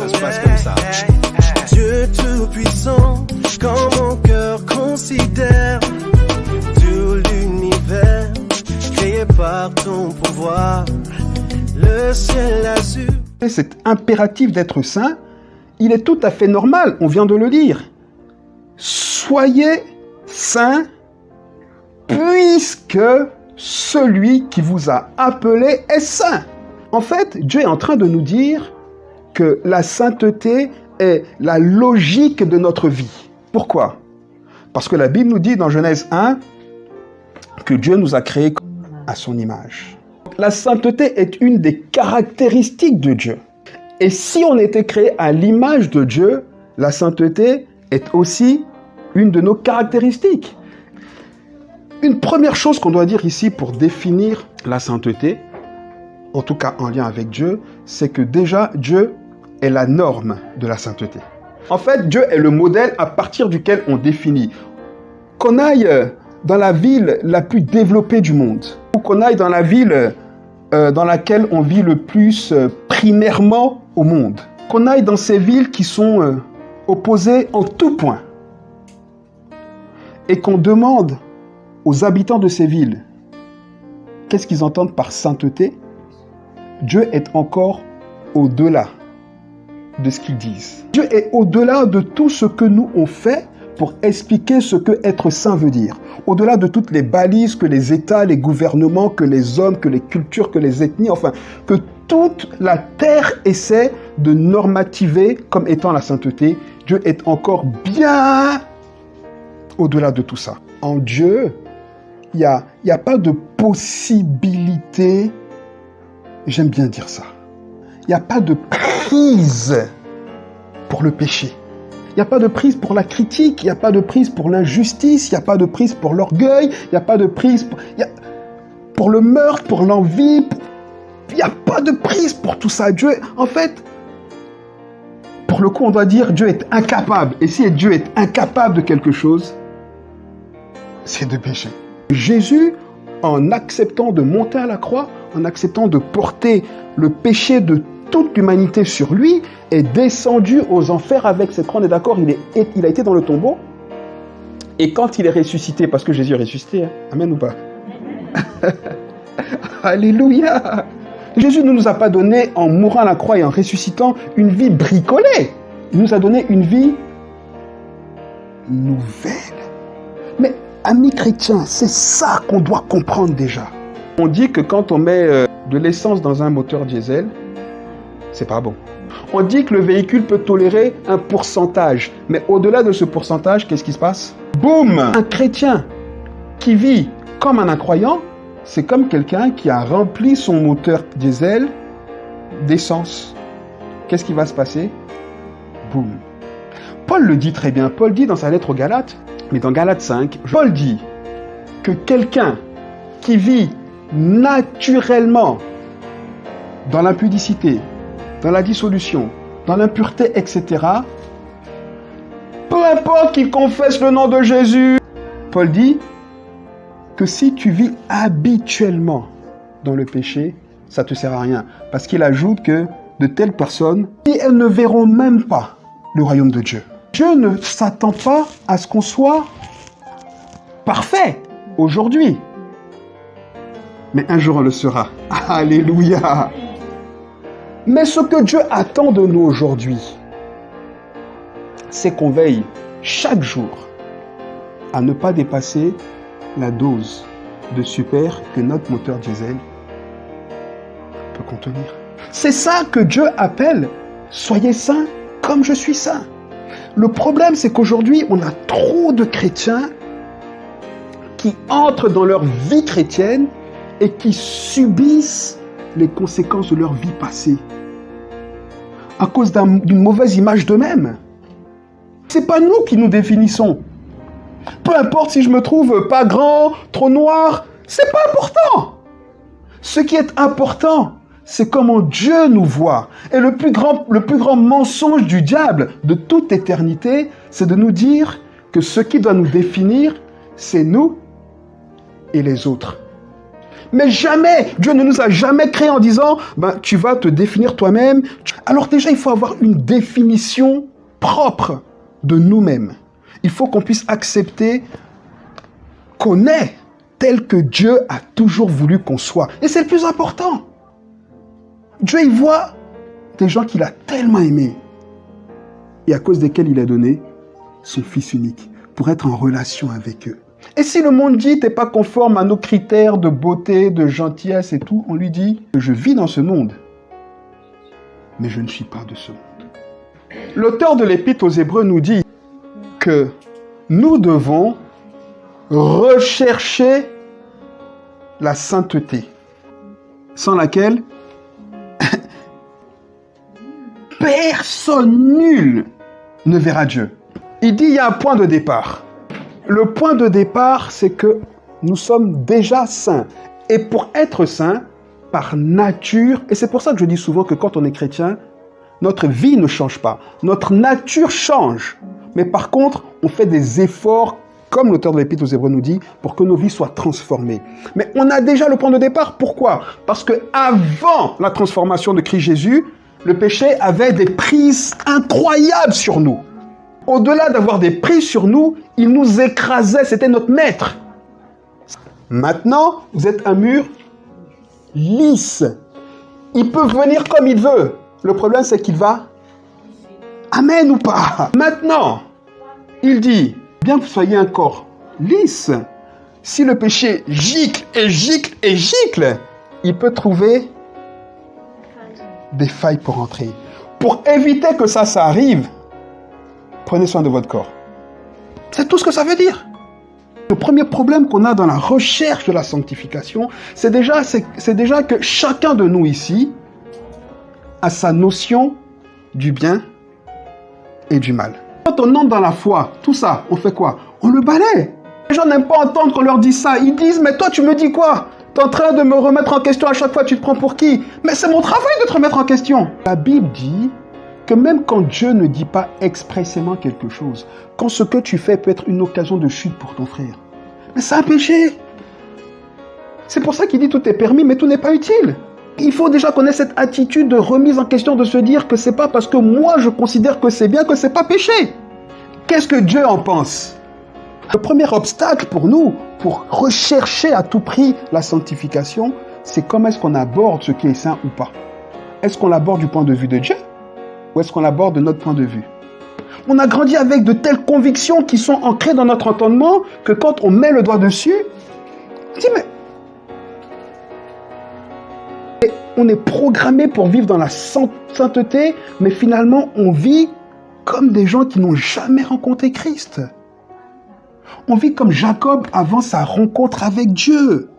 ça se passe comme ça. Dieu tout-puissant, quand mon cœur considère tout l'univers créé par ton pouvoir, le ciel azur. Cet impératif d'être saint, il est tout à fait normal, on vient de le dire. Soyez saints, puisque celui qui vous a appelé est saint. En fait, Dieu est en train de nous dire que la sainteté est la logique de notre vie. Pourquoi? Parce que la Bible nous dit dans Genèse 1 que Dieu nous a créés à son image. La sainteté est une des caractéristiques de Dieu. Et si on était créé à l'image de Dieu, la sainteté est aussi une de nos caractéristiques. Une première chose qu'on doit dire ici pour définir la sainteté, en tout cas en lien avec Dieu, c'est que déjà Dieu est la norme de la sainteté. En fait, Dieu est le modèle à partir duquel on définit. Qu'on aille dans la ville la plus développée du monde, ou qu'on aille dans la ville dans laquelle on vit le plus primairement au monde, qu'on aille dans ces villes qui sont opposées en tout point, et qu'on demande aux habitants de ces villes qu'est-ce qu'ils entendent par sainteté, Dieu est encore au-delà de ce qu'ils disent. Dieu est au-delà de tout ce que nous on fait pour expliquer ce que être saint veut dire. Au-delà de toutes les balises que les États, les gouvernements, que les hommes, que les cultures, que les ethnies, enfin, que toute la terre essaie de normativer comme étant la sainteté, Dieu est encore bien au-delà de tout ça. En Dieu, il n'y a pas de possibilité, j'aime bien dire ça, il n'y a pas de prise pour le péché. Il n'y a pas de prise pour la critique, il n'y a pas de prise pour l'injustice, il n'y a pas de prise pour l'orgueil, il n'y a pas de prise pour le meurtre, pour l'envie. Il n'y a pas de prise pour tout ça. Dieu, en fait, pour le coup, on doit dire Dieu est incapable. Et si Dieu est incapable de quelque chose, c'est de pécher. Jésus, en acceptant de monter à la croix, en acceptant de porter le péché de toute l'humanité sur lui, est descendu aux enfers avec cette croix. On est d'accord, il a été dans le tombeau. Et quand il est ressuscité, parce que Jésus est ressuscité, hein, amen ou pas? Alléluia! Jésus ne nous a pas donné, en mourant à la croix et en ressuscitant, une vie bricolée. Il nous a donné une vie nouvelle. Mais, amis chrétiens, c'est ça qu'on doit comprendre déjà. On dit que quand on met de l'essence dans un moteur diesel, c'est pas bon. On dit que le véhicule peut tolérer un pourcentage. Mais au-delà de ce pourcentage, qu'est-ce qui se passe? Boum! Un chrétien qui vit comme un incroyant, c'est comme quelqu'un qui a rempli son moteur diesel d'essence. Qu'est-ce qui va se passer? Boum! Paul le dit très bien. Paul dit dans sa lettre aux Galates, mais dans Galates 5, Paul dit que quelqu'un qui vit naturellement dans l'impudicité, dans la dissolution, dans l'impureté, etc., peu importe qu'il confesse le nom de Jésus, Paul dit que si tu vis habituellement dans le péché, ça ne te sert à rien. Parce qu'il ajoute que de telles personnes, elles ne verront même pas le royaume de Dieu. Dieu ne s'attend pas à ce qu'on soit parfait aujourd'hui. Mais un jour on le sera. Alléluia! Mais ce que Dieu attend de nous aujourd'hui, c'est qu'on veille chaque jour à ne pas dépasser la dose de super que notre moteur diesel peut contenir. C'est ça que Dieu appelle « Soyez saints comme je suis saint ». Le problème, c'est qu'aujourd'hui, on a trop de chrétiens qui entrent dans leur vie chrétienne et qui subissent les conséquences de leur vie passée à cause d'une mauvaise image d'eux-mêmes. C'est pas nous qui nous définissons. Peu importe si je me trouve pas grand, trop noir, c'est pas important. Ce qui est important, c'est comment Dieu nous voit. Et le plus grand mensonge du diable de toute éternité, c'est de nous dire que ce qui doit nous définir, c'est nous et les autres. Mais jamais, Dieu ne nous a jamais créés en disant, tu vas te définir toi-même. Alors déjà, il faut avoir une définition propre de nous-mêmes. Il faut qu'on puisse accepter qu'on est tel que Dieu a toujours voulu qu'on soit. Et c'est le plus important. Dieu, il voit des gens qu'il a tellement aimés et à cause desquels il a donné son Fils unique pour être en relation avec eux. Et si le monde dit, t'es pas conforme à nos critères de beauté, de gentillesse et tout, on lui dit, je vis dans ce monde, mais je ne suis pas de ce monde. L'auteur de l'Épître aux Hébreux nous dit que nous devons rechercher la sainteté, sans laquelle personne, nul, ne verra Dieu. Il dit, il y a un point de départ. Le point de départ, c'est que nous sommes déjà saints. Et pour être saints, par nature, et c'est pour ça que je dis souvent que quand on est chrétien, notre vie ne change pas. Notre nature change. Mais par contre, on fait des efforts, comme l'auteur de l'Épître aux Hébreux nous dit, pour que nos vies soient transformées. Mais on a déjà le point de départ. Pourquoi? Parce que avant la transformation de Christ Jésus, le péché avait des prises incroyables sur nous. Au-delà d'avoir des prises sur nous, il nous écrasait, c'était notre maître. Maintenant, vous êtes un mur lisse. Il peut venir comme il veut. Le problème, c'est qu'il va... Amen ou pas? Maintenant, il dit, bien que vous soyez un corps lisse, si le péché gicle et gicle et gicle, il peut trouver des failles pour entrer. Pour éviter que ça arrive, prenez soin de votre corps. C'est tout ce que ça veut dire. Le premier problème qu'on a dans la recherche de la sanctification, c'est déjà que chacun de nous ici a sa notion du bien et du mal. Quand on entre dans la foi, tout ça, on fait quoi? On le balaie. Les gens n'aiment pas entendre qu'on leur dise ça. Ils disent, mais toi tu me dis quoi? Tu es en train de me remettre en question à chaque fois, tu te prends pour qui? Mais c'est mon travail de te remettre en question. La Bible dit que même quand Dieu ne dit pas expressément quelque chose, quand ce que tu fais peut être une occasion de chute pour ton frère, mais c'est un péché. C'est pour ça qu'il dit tout est permis, mais tout n'est pas utile. Il faut déjà connaître cette attitude de remise en question, de se dire que c'est pas parce que moi je considère que c'est bien que c'est pas péché. Qu'est-ce que Dieu en pense? Le premier obstacle pour nous, pour rechercher à tout prix la sanctification, c'est comment est-ce qu'on aborde ce qui est saint ou pas. Est-ce qu'on l'aborde du point de vue de Dieu? Ou est-ce qu'on l'aborde de notre point de vue? On a grandi avec de telles convictions qui sont ancrées dans notre entendement que quand on met le doigt dessus, on dit mais... Et on est programmé pour vivre dans la sainteté, mais finalement on vit comme des gens qui n'ont jamais rencontré Christ. On vit comme Jacob avant sa rencontre avec Dieu.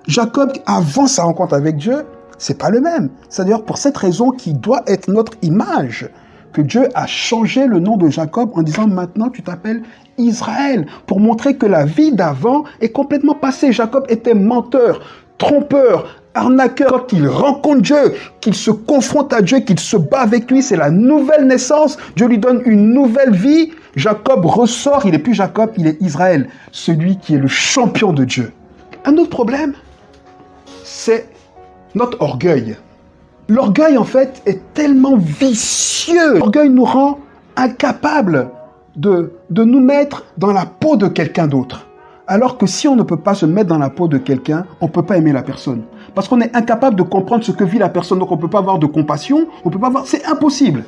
Jacob, avant sa rencontre avec Dieu, c'est pas le même. C'est d'ailleurs pour cette raison qui doit être notre image que Dieu a changé le nom de Jacob en disant maintenant tu t'appelles Israël, pour montrer que la vie d'avant est complètement passée. Jacob était menteur, trompeur, arnaqueur. Quand il rencontre Dieu, qu'il se confronte à Dieu, qu'il se bat avec lui, c'est la nouvelle naissance. Dieu lui donne une nouvelle vie. Jacob ressort, il n'est plus Jacob, il est Israël, celui qui est le champion de Dieu. Un autre problème, c'est notre orgueil. L'orgueil, en fait, est tellement vicieux. L'orgueil nous rend incapables de nous mettre dans la peau de quelqu'un d'autre. Alors que si on ne peut pas se mettre dans la peau de quelqu'un, on ne peut pas aimer la personne. Parce qu'on est incapable de comprendre ce que vit la personne. Donc on ne peut pas avoir de compassion, on peut pas avoir... C'est impossible.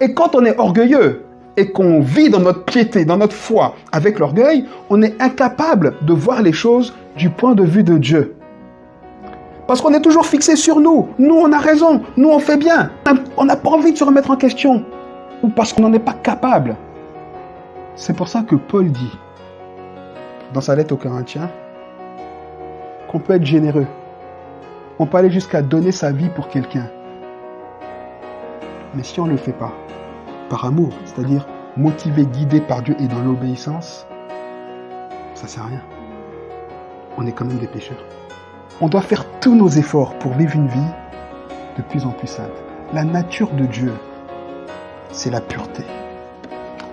Et quand on est orgueilleux et qu'on vit dans notre piété, dans notre foi avec l'orgueil, on est incapable de voir les choses du point de vue de Dieu. Parce qu'on est toujours fixé sur nous. Nous, on a raison. Nous, on fait bien. On n'a pas envie de se remettre en question. Ou parce qu'on n'en est pas capable. C'est pour ça que Paul dit, dans sa lettre aux Corinthiens, qu'on peut être généreux. On peut aller jusqu'à donner sa vie pour quelqu'un. Mais si on ne le fait pas, par amour, c'est-à-dire motivé, guidé par Dieu et dans l'obéissance, ça ne sert à rien. On est quand même des pécheurs. On doit faire tous nos efforts pour vivre une vie de plus en plus sainte. La nature de Dieu, c'est la pureté.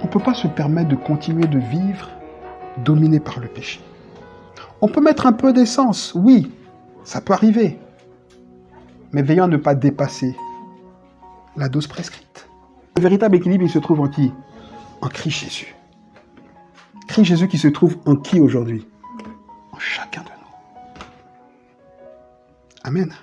On ne peut pas se permettre de continuer de vivre dominé par le péché. On peut mettre un peu d'essence, oui, Ça peut arriver. Mais veillons à ne pas dépasser la dose prescrite. Le véritable équilibre, il se trouve en qui? En Christ Jésus. Christ Jésus qui se trouve en qui aujourd'hui? En chacun de nous. Amen.